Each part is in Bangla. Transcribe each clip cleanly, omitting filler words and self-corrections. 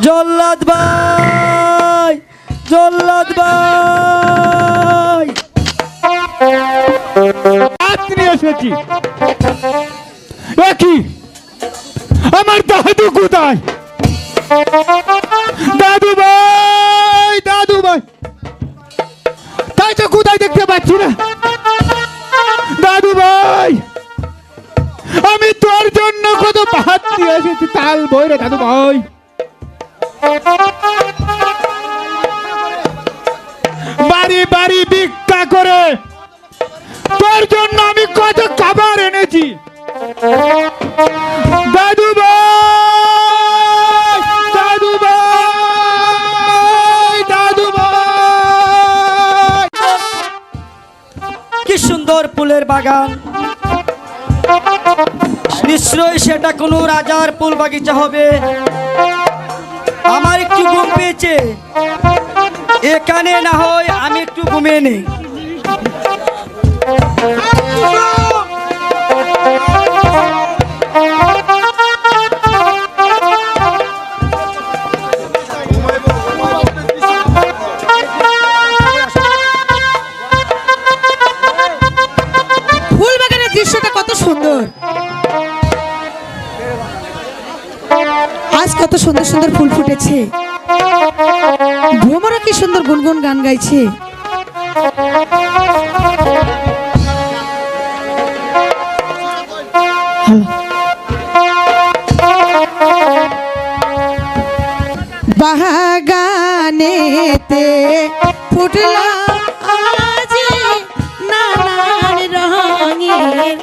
জল্লাদ ভাই, জল্লাদ ভাই, আপনি এসেছি। কি আমার দাদু কোথায়? দাদু ভাই, দাদু ভাই, তাই তো কোথায় দেখতে পাচ্ছি না। দাদু ভাই, আমি তোর জন্য কত ভাত নিয়ে এসেছি, তাল বই রে দাদু ভাই। বাড়ি বাড়ি ভিক্ষা করে তোর জন্য আমি কত খাবার এনেছি। দাদু ভাই, দাদু ভাই, দাদু ভাই। কি সুন্দর ফুলের বাগান, নিশ্চয়ই সেটা কোনো রাজার ফুল বাগিচা হবে। আমার একটু ঘুম পেয়েছে, এখানে না হয় আমি একটু ঘুমিয়ে নেই। ফুল বাগানের দৃশ্যটা কত সুন্দর, আজ কত সুন্দর সুন্দর ফুল ফুটেছে। ভ্রমরা কি সুন্দর গুনগুন গান গাইছে। বাগানেতে ফুটলা আজ নানান রঙের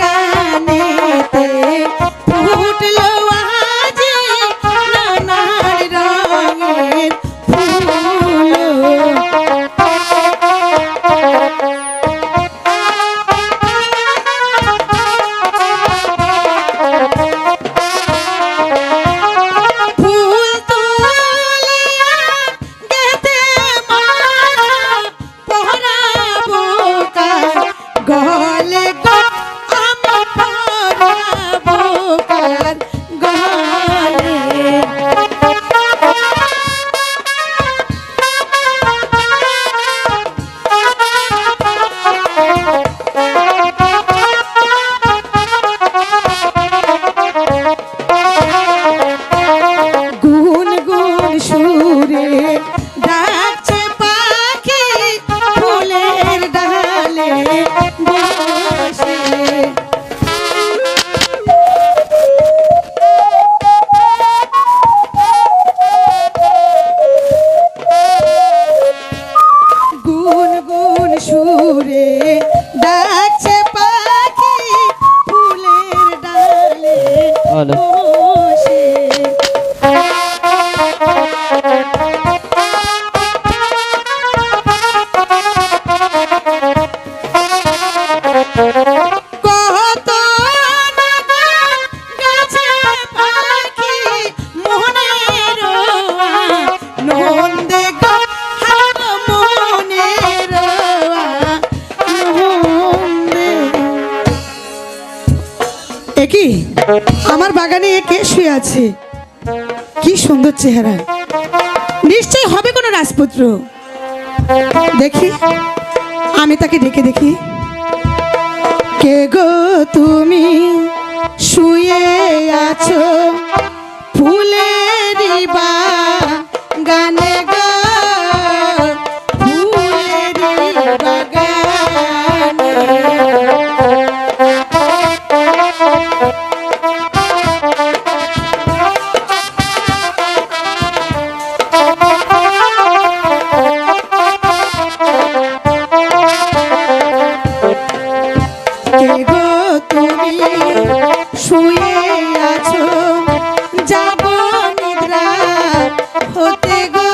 বাগানেতে ফুটলো আজ নানান রঙের ফুল। ফুল তুলিয়া গেতে মা পহরাবো কার গলে গো, আমি পহরাবো কার গলে। গুন গুন সুরে ডাকছে পাখি ফুলের ডালে বসে। গুন গুন সুরে ডাকছে পাখি ফুলের ডালে বসে। কত গাছে পাখি মনের নন্দে গো, মনের নন্দে। একই আমার বাগানে কে শুয়ে আছে, কি সুন্দর চেহারা, নিশ্চয় হবে কোনো রাজপুত্র। দেখি, আমি তাকে ডেকে দেখি। কে গো তুমি শুয়ে আছো ফুলের বাগানে গো, ফুলের বাগানে। কে গো তুমি শুয়ে আছো, যাব নিদ্রা হতে গো।